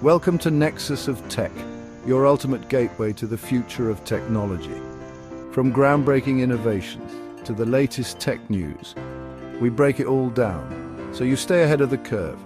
Welcome to Nexus of Tech, your ultimate gateway to the future of technology. From groundbreaking innovations to the latest tech news, we break it all down, so you stay ahead of the curve.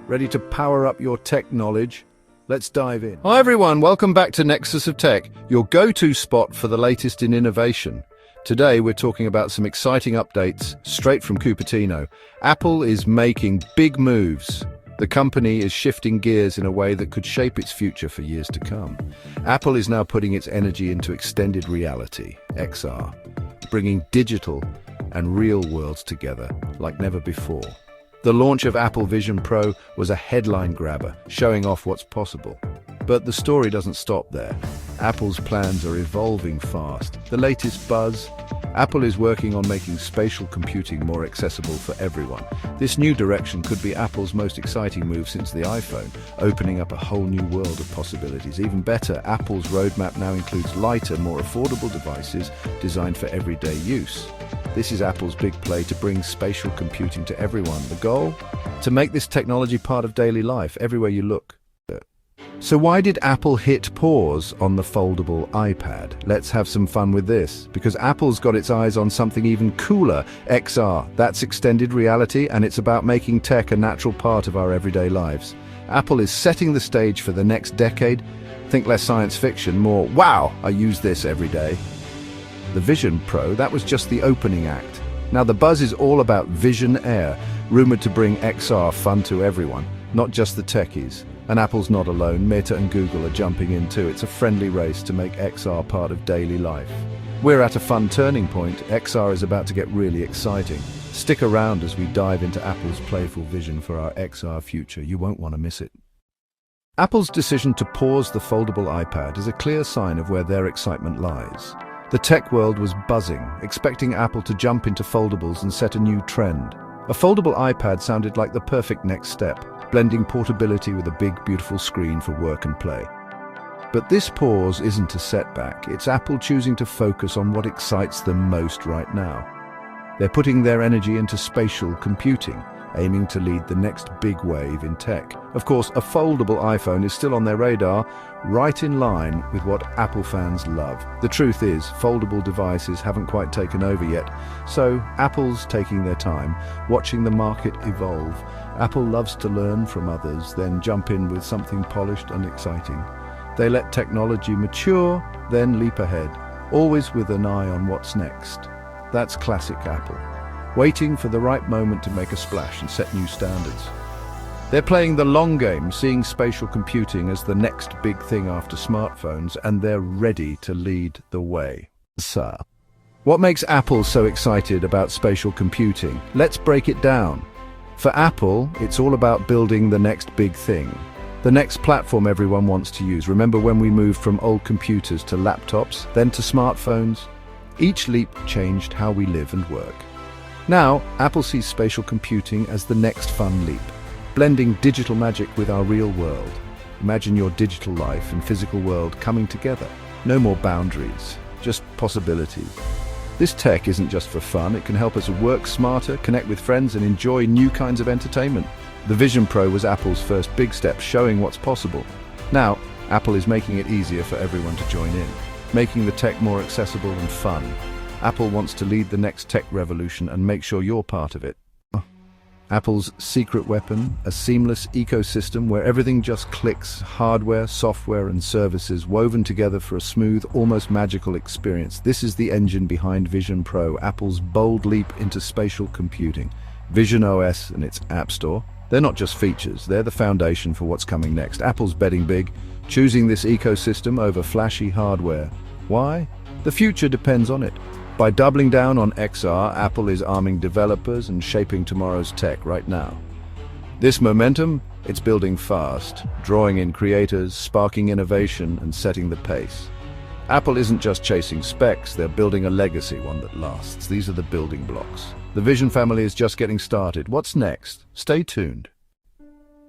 Ready to power up your tech knowledge? Let's dive in. Hi everyone, welcome back to Nexus of Tech, your go-to spot for the latest in innovation. Today we're talking about some exciting updates straight from Cupertino. Apple is making big moves. The company is shifting gears in a way that could shape its future for years to come. Apple is now putting its energy into extended reality, XR, bringing digital and real worlds together like never before. The launch of Apple Vision Pro was a headline grabber, showing off what's possible. But the story doesn't stop there. Apple's plans are evolving fast. The latest buzz? Apple is working on making spatial computing more accessible for everyone. This new direction could be Apple's most exciting move since the iPhone, opening up a whole new world of possibilities. Even better, Apple's roadmap now includes lighter, more affordable devices designed for everyday use. This is Apple's big play to bring spatial computing to everyone. The goal? To make this technology part of daily life, everywhere you look. So why did Apple hit pause on the foldable iPad? Let's have some fun with this, because Apple's got its eyes on something even cooler, XR. That's extended reality, and it's about making tech a natural part of our everyday lives. Apple is setting the stage for the next decade. Think less science fiction, more, wow, I use this every day. The Vision Pro, that was just the opening act. Now the buzz is all about Vision Air, rumored to bring XR fun to everyone, not just the techies. And Apple's not alone. Meta and Google are jumping in too. It's a friendly race to make XR part of daily life. We're at a fun turning point. XR is about to get really exciting. Stick around as we dive into Apple's playful vision for our XR future. You won't want to miss it. Apple's decision to pause the foldable iPad is a clear sign of where their excitement lies. The tech world was buzzing, expecting Apple to jump into foldables and set a new trend. A foldable iPad sounded like the perfect next step, blending portability with a big, beautiful screen for work and play. But this pause isn't a setback. It's Apple choosing to focus on what excites them most right now. They're putting their energy into spatial computing, aiming to lead the next big wave in tech. Of course, a foldable iPhone is still on their radar, right in line with what Apple fans love. The truth is, foldable devices haven't quite taken over yet, so Apple's taking their time, watching the market evolve. Apple loves to learn from others, then jump in with something polished and exciting. They let technology mature, then leap ahead, always with an eye on what's next. That's classic Apple, waiting for the right moment to make a splash and set new standards. They're playing the long game, seeing spatial computing as the next big thing after smartphones, and they're ready to lead the way. Sir, what makes Apple so excited about spatial computing? Let's break it down. For Apple, it's all about building the next big thing, the next platform everyone wants to use. Remember when we moved from old computers to laptops, then to smartphones? Each leap changed how we live and work. Now, Apple sees spatial computing as the next fun leap, blending digital magic with our real world. Imagine your digital life and physical world coming together. No more boundaries, just possibilities. This tech isn't just for fun, it can help us work smarter, connect with friends, and enjoy new kinds of entertainment. The Vision Pro was Apple's first big step, showing what's possible. Now, Apple is making it easier for everyone to join in, making the tech more accessible and fun. Apple wants to lead the next tech revolution and make sure you're part of it. Apple's secret weapon, a seamless ecosystem where everything just clicks, hardware, software, and services woven together for a smooth, almost magical experience. This is the engine behind Vision Pro, Apple's bold leap into spatial computing. Vision OS and its App Store, they're not just features, they're the foundation for what's coming next. Apple's betting big, choosing this ecosystem over flashy hardware. Why? The future depends on it. By doubling down on XR, Apple is arming developers and shaping tomorrow's tech right now. This momentum, it's building fast, drawing in creators, sparking innovation, and setting the pace. Apple isn't just chasing specs, they're building a legacy, one that lasts. These are the building blocks. The Vision family is just getting started. What's next? Stay tuned.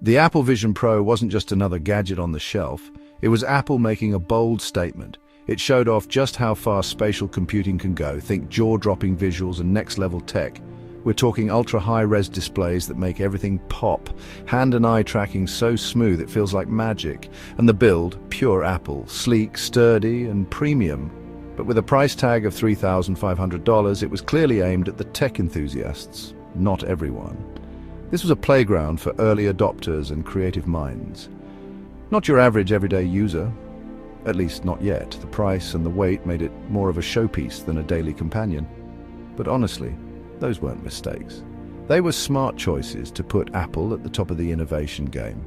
The Apple Vision Pro wasn't just another gadget on the shelf, it was Apple making a bold statement. It showed off just how far spatial computing can go. Think jaw-dropping visuals and next-level tech. We're talking ultra-high-res displays that make everything pop, hand and eye tracking so smooth it feels like magic, and the build, pure Apple, sleek, sturdy, and premium. But with a price tag of $3,500, it was clearly aimed at the tech enthusiasts, not everyone. This was a playground for early adopters and creative minds. Not your average everyday user. At least not yet. The price and the weight made it more of a showpiece than a daily companion. But honestly, those weren't mistakes. They were smart choices to put Apple at the top of the innovation game.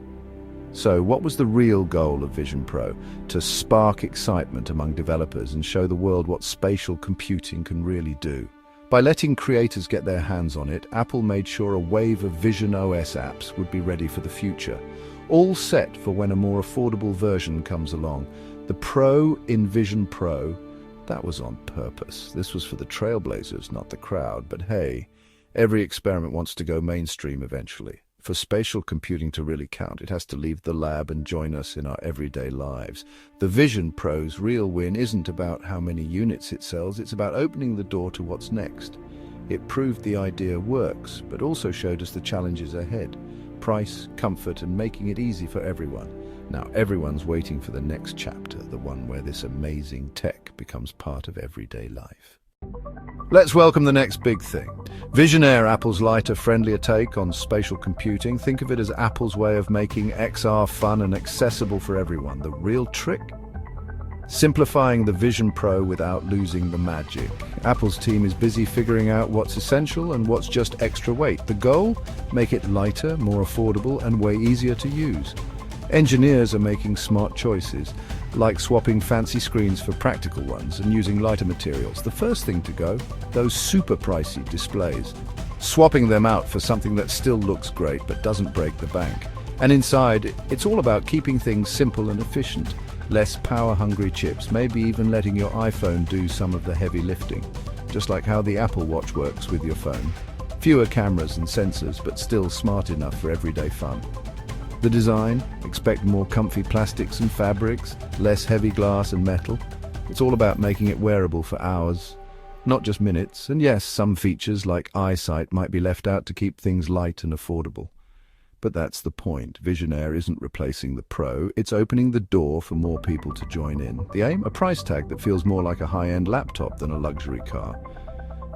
So what was the real goal of Vision Pro? To spark excitement among developers and show the world what spatial computing can really do. By letting creators get their hands on it, Apple made sure a wave of Vision OS apps would be ready for the future. All set for when a more affordable version comes along. The Pro in Vision Pro, that was on purpose. This was for the trailblazers, not the crowd. But hey, every experiment wants to go mainstream eventually. For spatial computing to really count, it has to leave the lab and join us in our everyday lives. The Vision Pro's real win isn't about how many units it sells, it's about opening the door to what's next. It proved the idea works, but also showed us the challenges ahead. Price, comfort, and making it easy for everyone. Now everyone's waiting for the next chapter, the one where this amazing tech becomes part of everyday life. Let's welcome the next big thing. Vision Air, Apple's lighter, friendlier take on spatial computing. Think of it as Apple's way of making XR fun and accessible for everyone. The real trick? Simplifying the Vision Pro without losing the magic. Apple's team is busy figuring out what's essential and what's just extra weight. The goal? Make it lighter, more affordable, and way easier to use. Engineers are making smart choices, like swapping fancy screens for practical ones and using lighter materials. The first thing to go, those super pricey displays. Swapping them out for something that still looks great but doesn't break the bank. And inside, it's all about keeping things simple and efficient. Less power-hungry chips, maybe even letting your iPhone do some of the heavy lifting. Just like how the Apple Watch works with your phone. Fewer cameras and sensors, but still smart enough for everyday fun. The design, expect more comfy plastics and fabrics, less heavy glass and metal. It's all about making it wearable for hours, not just minutes. And yes, some features like eyesight might be left out to keep things light and affordable. But that's the point. Vision Air isn't replacing the Pro, it's opening the door for more people to join in. The aim? A price tag that feels more like a high-end laptop than a luxury car.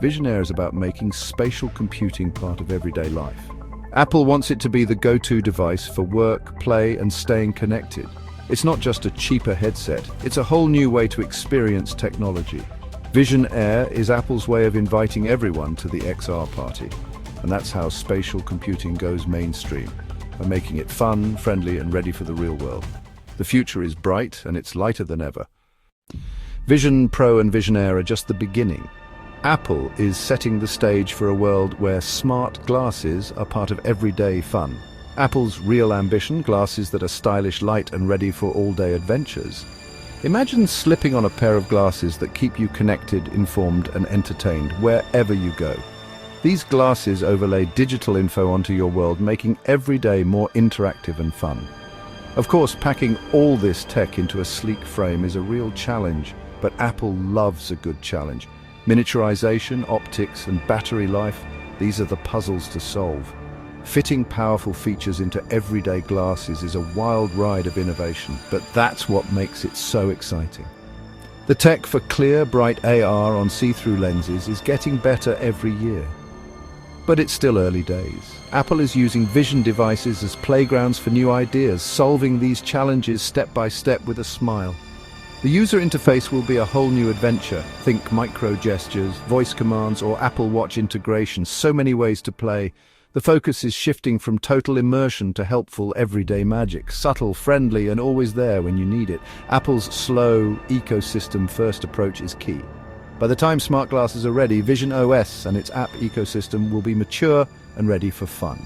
Vision Air is about making spatial computing part of everyday life. Apple wants it to be the go-to device for work, play, and staying connected. It's not just a cheaper headset, it's a whole new way to experience technology. Vision Air is Apple's way of inviting everyone to the XR party. And that's how spatial computing goes mainstream, by making it fun, friendly, and ready for the real world. The future is bright, and it's lighter than ever. Vision Pro and Vision Air are just the beginning. Apple is setting the stage for a world where smart glasses are part of everyday fun. Apple's real ambition, glasses that are stylish, light, and ready for all-day adventures. Imagine slipping on a pair of glasses that keep you connected, informed, and entertained wherever you go. These glasses overlay digital info onto your world, making every day more interactive and fun. Of course, packing all this tech into a sleek frame is a real challenge, but Apple loves a good challenge. Miniaturization, optics, and battery life, these are the puzzles to solve. Fitting powerful features into everyday glasses is a wild ride of innovation, but that's what makes it so exciting. The tech for clear, bright AR on see-through lenses is getting better every year. But it's still early days. Apple is using vision devices as playgrounds for new ideas, solving these challenges step by step with a smile. The user interface will be a whole new adventure. Think micro gestures, voice commands, or Apple Watch integration. So many ways to play. The focus is shifting from total immersion to helpful everyday magic. Subtle, friendly, and always there when you need it. Apple's slow, ecosystem-first approach is key. By the time smart glasses are ready, Vision OS and its app ecosystem will be mature and ready for fun.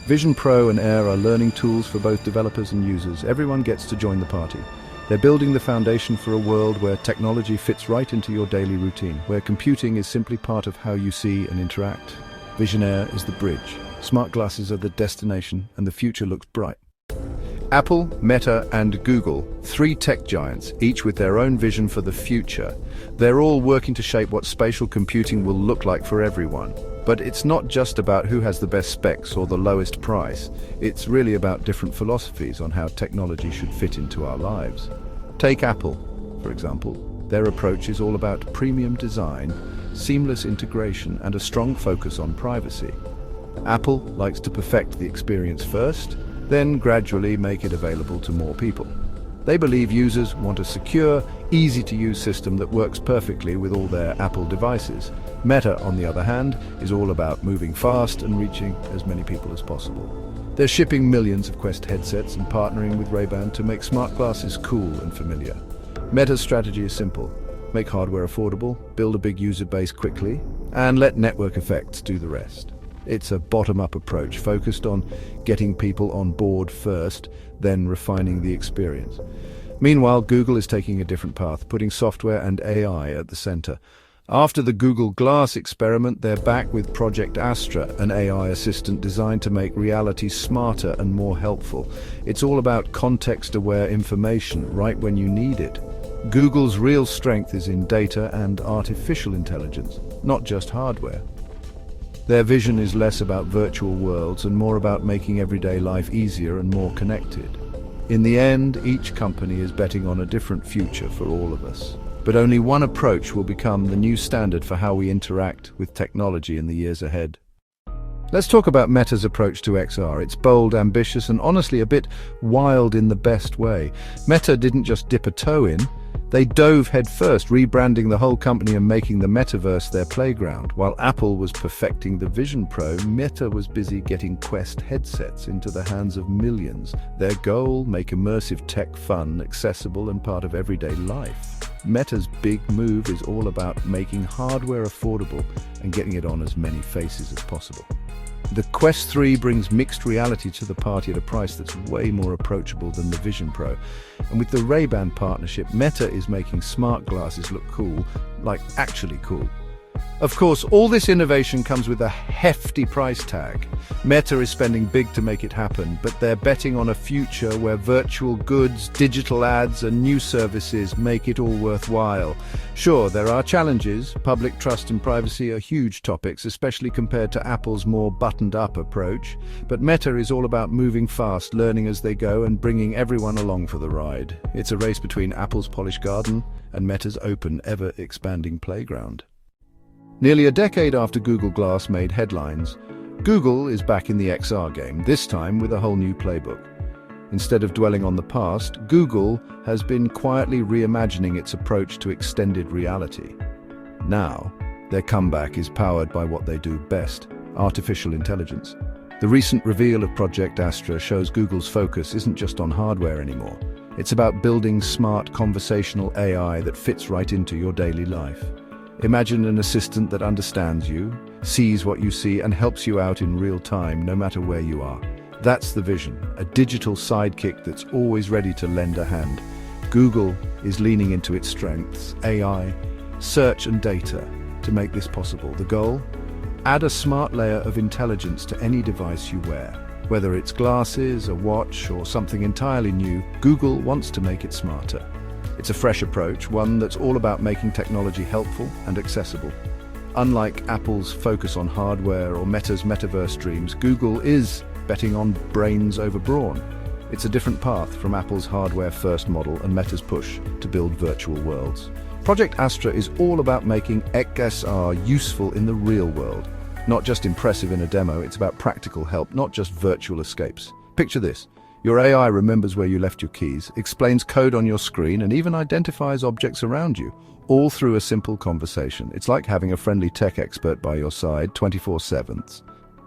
Vision Pro and Air are learning tools for both developers and users. Everyone gets to join the party. They're building the foundation for a world where technology fits right into your daily routine, where computing is simply part of how you see and interact. Vision Air is the bridge. Smart glasses are the destination, and the future looks bright. Apple, Meta, and Google, three tech giants, each with their own vision for the future. They're all working to shape what spatial computing will look like for everyone. But it's not just about who has the best specs or the lowest price. It's really about different philosophies on how technology should fit into our lives. Take Apple, for example. Their approach is all about premium design, seamless integration, and a strong focus on privacy. Apple likes to perfect the experience first, then gradually make it available to more people. They believe users want a secure, easy-to-use system that works perfectly with all their Apple devices. Meta, on the other hand, is all about moving fast and reaching as many people as possible. They're shipping millions of Quest headsets and partnering with Ray-Ban to make smart glasses cool and familiar. Meta's strategy is simple: make hardware affordable, build a big user base quickly, and let network effects do the rest. It's a bottom-up approach focused on getting people on board first, then refining the experience. Meanwhile, Google is taking a different path, putting software and AI at the center. After the Google Glass experiment, they're back with Project Astra, an AI assistant designed to make reality smarter and more helpful. It's all about context-aware information right when you need it. Google's real strength is in data and artificial intelligence, not just hardware. Their vision is less about virtual worlds and more about making everyday life easier and more connected. In the end, each company is betting on a different future for all of us. But only one approach will become the new standard for how we interact with technology in the years ahead. Let's talk about Meta's approach to XR. It's bold, ambitious, and honestly a bit wild in the best way. Meta didn't just dip a toe in. They dove headfirst, rebranding the whole company and making the metaverse their playground. While Apple was perfecting the Vision Pro, Meta was busy getting Quest headsets into the hands of millions. Their goal: make immersive tech fun, accessible, and part of everyday life. Meta's big move is all about making hardware affordable and getting it on as many faces as possible. The Quest 3 brings mixed reality to the party at a price that's way more approachable than the Vision Pro. And with the Ray-Ban partnership, Meta is making smart glasses look cool, like actually cool. Of course, all this innovation comes with a hefty price tag. Meta is spending big to make it happen, but they're betting on a future where virtual goods, digital ads, and new services make it all worthwhile. Sure, there are challenges. Public trust and privacy are huge topics, especially compared to Apple's more buttoned-up approach. But Meta is all about moving fast, learning as they go, and bringing everyone along for the ride. It's a race between Apple's polished garden and Meta's open, ever-expanding playground. Nearly a decade after Google Glass made headlines, Google is back in the XR game, this time with a whole new playbook. Instead of dwelling on the past, Google has been quietly reimagining its approach to extended reality. Now, their comeback is powered by what they do best: artificial intelligence. The recent reveal of Project Astra shows Google's focus isn't just on hardware anymore. It's about building smart conversational AI that fits right into your daily life. Imagine an assistant that understands you, sees what you see, and helps you out in real time, no matter where you are. That's the vision, a digital sidekick that's always ready to lend a hand. Google is leaning into its strengths, AI, search, and data, to make this possible. The goal? Add a smart layer of intelligence to any device you wear. Whether it's glasses, a watch, or something entirely new, Google wants to make it smarter. It's a fresh approach, one that's all about making technology helpful and accessible. Unlike Apple's focus on hardware or Meta's metaverse dreams, Google is betting on brains over brawn. It's a different path from Apple's hardware-first model and Meta's push to build virtual worlds. Project Astra is all about making XR useful in the real world. Not just impressive in a demo, it's about practical help, not just virtual escapes. Picture this. Your AI remembers where you left your keys, explains code on your screen, and even identifies objects around you, all through a simple conversation. It's like having a friendly tech expert by your side 24/7.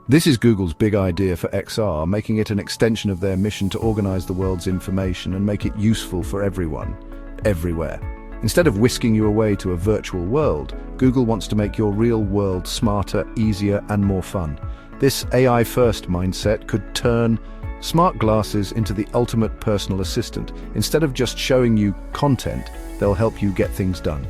This is Google's big idea for XR, making it an extension of their mission to organize the world's information and make it useful for everyone, everywhere. Instead of whisking you away to a virtual world, Google wants to make your real world smarter, easier, and more fun. This AI-first mindset could turn smart glasses into the ultimate personal assistant. Instead of just showing you content, they'll help you get things done.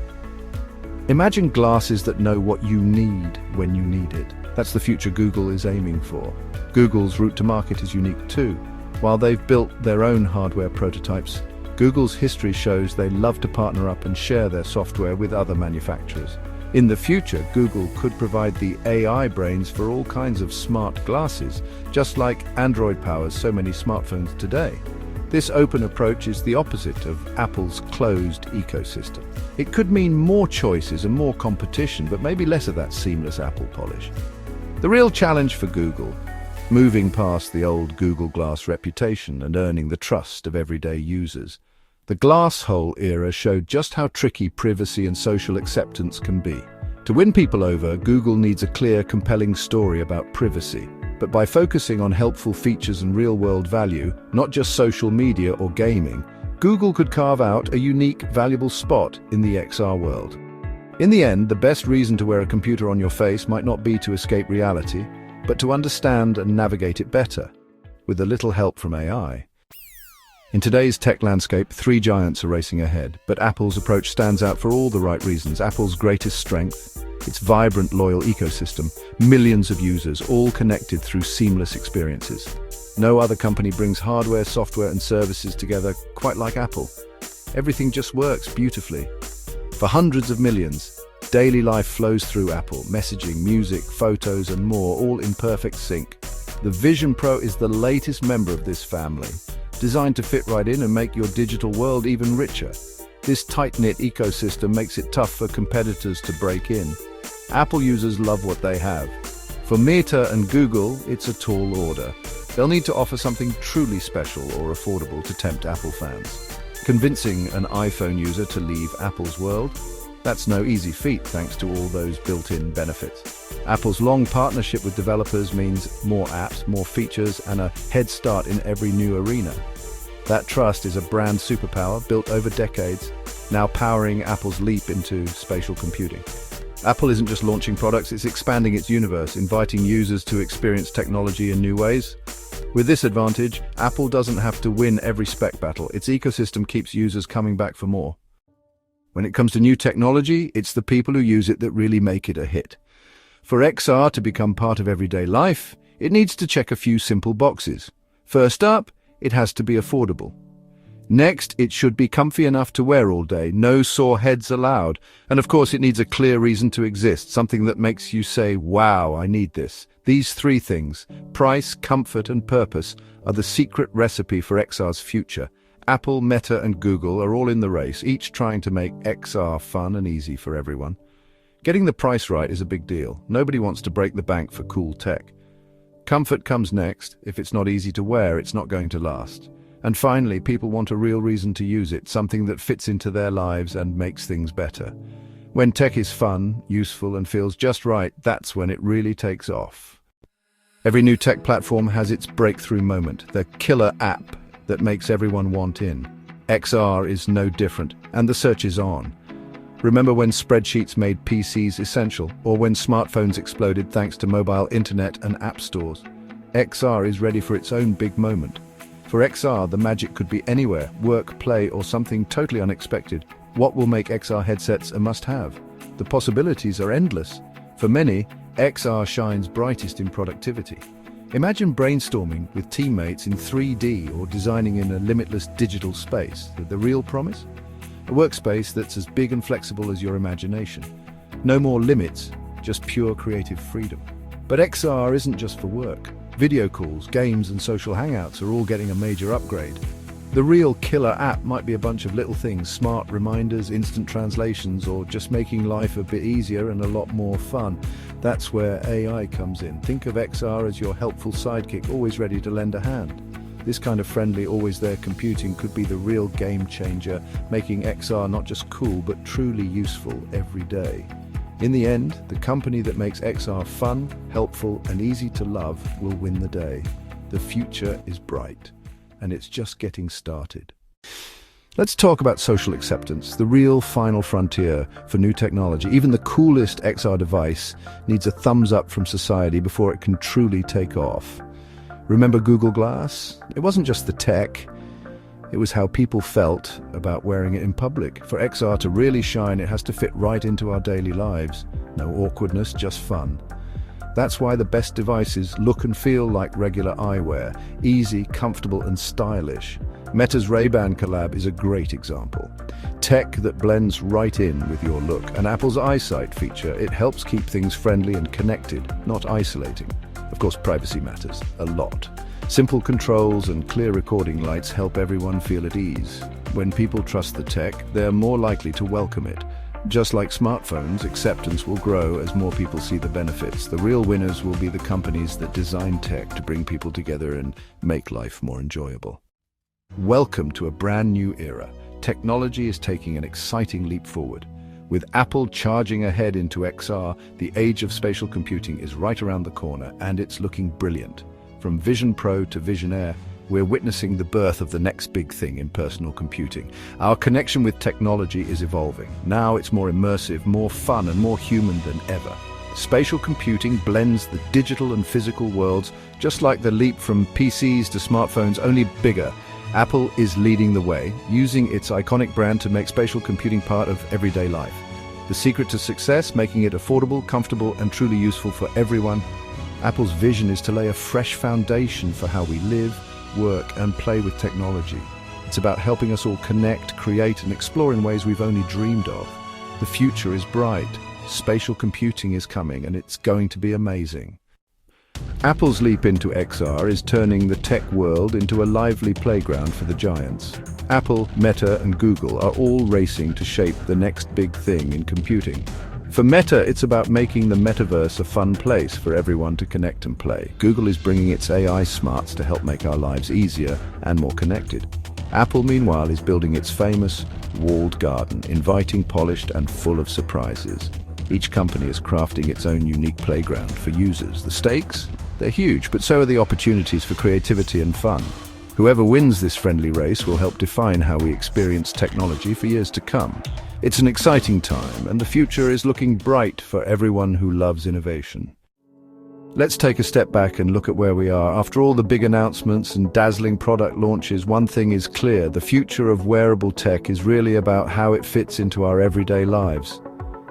Imagine glasses that know what you need when you need it. That's the future Google is aiming for. Google's route to market is unique too. While they've built their own hardware prototypes, Google's history shows they love to partner up and share their software with other manufacturers. In the future, Google could provide the AI brains for all kinds of smart glasses, just like Android powers so many smartphones today. This open approach is the opposite of Apple's closed ecosystem. It could mean more choices and more competition, but maybe less of that seamless Apple polish. The real challenge for Google, moving past the old Google Glass reputation and earning the trust of everyday users. The glass hole era showed just how tricky privacy and social acceptance can be. To win people over, Google needs a clear, compelling story about privacy. But by focusing on helpful features and real-world value, not just social media or gaming, Google could carve out a unique, valuable spot in the XR world. In the end, the best reason to wear a computer on your face might not be to escape reality, but to understand and navigate it better, with a little help from AI. In today's tech landscape, three giants are racing ahead, but Apple's approach stands out for all the right reasons. Apple's greatest strength, its vibrant, loyal ecosystem, millions of users, all connected through seamless experiences. No other company brings hardware, software, and services together quite like Apple. Everything just works beautifully. For hundreds of millions, daily life flows through Apple, messaging, music, photos, and more, all in perfect sync. The Vision Pro is the latest member of this family, designed to fit right in and make your digital world even richer. This tight-knit ecosystem makes it tough for competitors to break in. Apple users love what they have. For Meta and Google, it's a tall order. They'll need to offer something truly special or affordable to tempt Apple fans. Convincing an iPhone user to leave Apple's world? That's no easy feat thanks to all those built-in benefits. Apple's long partnership with developers means more apps, more features, and a head start in every new arena. That trust is a brand superpower built over decades, now powering Apple's leap into spatial computing. Apple isn't just launching products, it's expanding its universe, inviting users to experience technology in new ways. With this advantage, Apple doesn't have to win every spec battle. Its ecosystem keeps users coming back for more. When it comes to new technology, it's the people who use it that really make it a hit. For XR to become part of everyday life, it needs to check a few simple boxes. First up, it has to be affordable. Next, it should be comfy enough to wear all day, no sore heads allowed. And of course, it needs a clear reason to exist, something that makes you say, wow, I need this. These three things, price, comfort, and purpose, are the secret recipe for XR's future. Apple, Meta, and Google are all in the race, each trying to make XR fun and easy for everyone. Getting the price right is a big deal. Nobody wants to break the bank for cool tech. Comfort comes next. If it's not easy to wear, it's not going to last. And finally, people want a real reason to use it, something that fits into their lives and makes things better. When tech is fun, useful, and feels just right, that's when it really takes off. Every new tech platform has its breakthrough moment, the killer app that makes everyone want in. XR is no different, and the search is on. Remember when spreadsheets made PCs essential, or when smartphones exploded thanks to mobile internet and app stores? XR is ready for its own big moment. For XR, the magic could be anywhere, work, play, or something totally unexpected. What will make XR headsets a must-have? The possibilities are endless. For many, XR shines brightest in productivity. Imagine brainstorming with teammates in 3D or designing in a limitless digital space. The real promise? A workspace that's as big and flexible as your imagination. No more limits, just pure creative freedom. But XR isn't just for work. Video calls, games, and social hangouts are all getting a major upgrade. The real killer app might be a bunch of little things, smart reminders, instant translations, or just making life a bit easier and a lot more fun. That's where AI comes in. Think of XR as your helpful sidekick, always ready to lend a hand. This kind of friendly, always there computing could be the real game changer, making XR not just cool, but truly useful every day. In the end, the company that makes XR fun, helpful, and easy to love will win the day. The future is bright, and it's just getting started. Let's talk about social acceptance, the real final frontier for new technology. Even the coolest XR device needs a thumbs up from society before it can truly take off. Remember Google Glass? It wasn't just the tech, it was how people felt about wearing it in public. For XR to really shine, it has to fit right into our daily lives. No awkwardness, just fun. That's why the best devices look and feel like regular eyewear, easy, comfortable, and stylish. Meta's Ray-Ban collab is a great example. Tech that blends right in with your look. And Apple's EyeSight feature, it helps keep things friendly and connected, not isolating. Of course, privacy matters a lot. Simple controls and clear recording lights help everyone feel at ease. When people trust the tech, they're more likely to welcome it. Just like smartphones, acceptance will grow as more people see the benefits. The real winners will be the companies that design tech to bring people together and make life more enjoyable. Welcome to a brand new era. Technology is taking an exciting leap forward. With Apple charging ahead into XR, the age of spatial computing is right around the corner, and it's looking brilliant. From Vision Pro to Vision Air, we're witnessing the birth of the next big thing in personal computing. Our connection with technology is evolving. Now it's more immersive, more fun, and more human than ever. Spatial computing blends the digital and physical worlds, just like the leap from PCs to smartphones, only bigger. Apple is leading the way, using its iconic brand to make spatial computing part of everyday life. The secret to success, making it affordable, comfortable, and truly useful for everyone. Apple's vision is to lay a fresh foundation for how we live, work, and play with technology. It's about helping us all connect, create, and explore in ways we've only dreamed of. The future is bright. Spatial computing is coming, and it's going to be amazing. Apple's leap into XR is turning the tech world into a lively playground for the giants. Apple, Meta, and Google are all racing to shape the next big thing in computing. For Meta, it's about making the metaverse a fun place for everyone to connect and play. Google is bringing its AI smarts to help make our lives easier and more connected. Apple, meanwhile, is building its famous walled garden, inviting, polished, and full of surprises. Each company is crafting its own unique playground for users. The stakes? They're huge, but so are the opportunities for creativity and fun. Whoever wins this friendly race will help define how we experience technology for years to come. It's an exciting time, and the future is looking bright for everyone who loves innovation. Let's take a step back and look at where we are. After all the big announcements and dazzling product launches, one thing is clear: the future of wearable tech is really about how it fits into our everyday lives.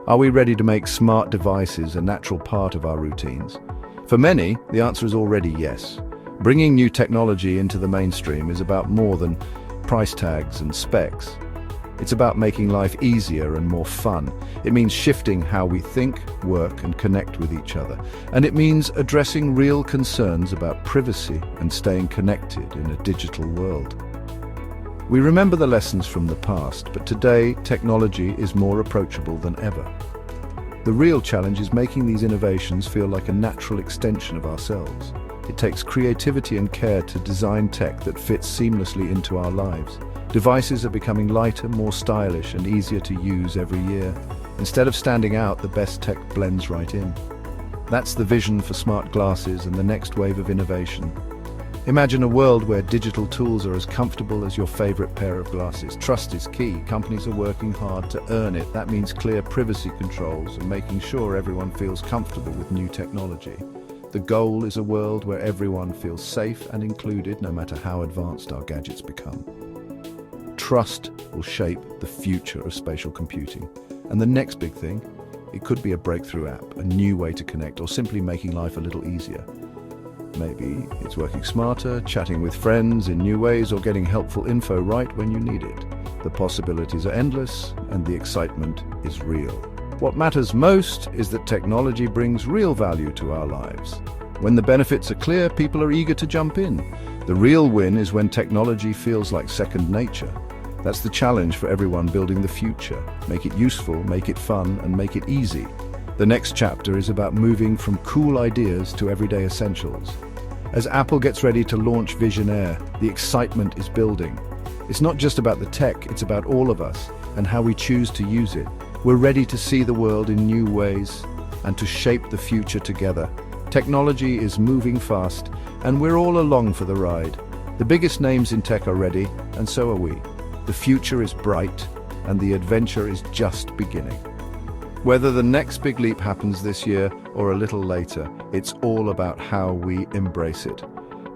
Are we ready to make smart devices a natural part of our routines? For many, the answer is already yes. Bringing new technology into the mainstream is about more than price tags and specs. It's about making life easier and more fun. It means shifting how we think, work, and connect with each other. And it means addressing real concerns about privacy and staying connected in a digital world. We remember the lessons from the past, but today technology is more approachable than ever. The real challenge is making these innovations feel like a natural extension of ourselves. It takes creativity and care to design tech that fits seamlessly into our lives. Devices are becoming lighter, more stylish, and easier to use every year. Instead of standing out, the best tech blends right in. That's the vision for smart glasses and the next wave of innovation. Imagine a world where digital tools are as comfortable as your favorite pair of glasses. Trust is key. Companies are working hard to earn it. That means clear privacy controls and making sure everyone feels comfortable with new technology. The goal is a world where everyone feels safe and included, no matter how advanced our gadgets become. Trust will shape the future of spatial computing. And the next big thing, it could be a breakthrough app, a new way to connect, or simply making life a little easier. Maybe it's working smarter, chatting with friends in new ways, or getting helpful info right when you need it. The possibilities are endless, and the excitement is real. What matters most is that technology brings real value to our lives. When the benefits are clear, people are eager to jump in. The real win is when technology feels like second nature. That's the challenge for everyone building the future. Make it useful, make it fun, and make it easy. The next chapter is about moving from cool ideas to everyday essentials. As Apple gets ready to launch Vision Air, the excitement is building. It's not just about the tech, it's about all of us and how we choose to use it. We're ready to see the world in new ways and to shape the future together. Technology is moving fast, and we're all along for the ride. The biggest names in tech are ready, and so are we. The future is bright, and the adventure is just beginning. Whether the next big leap happens this year or a little later, it's all about how we embrace it.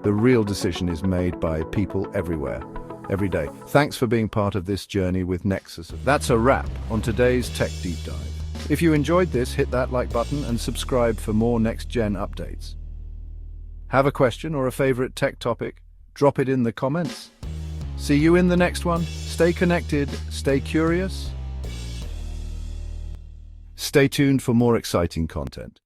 The real decision is made by people everywhere, every day. Thanks for being part of this journey with Nexus. That's a wrap on today's Tech Deep Dive. If you enjoyed this, hit that like button and subscribe for more next-gen updates. Have a question or a favorite tech topic? Drop it in the comments. See you in the next one. Stay connected, stay curious. Stay tuned for more exciting content.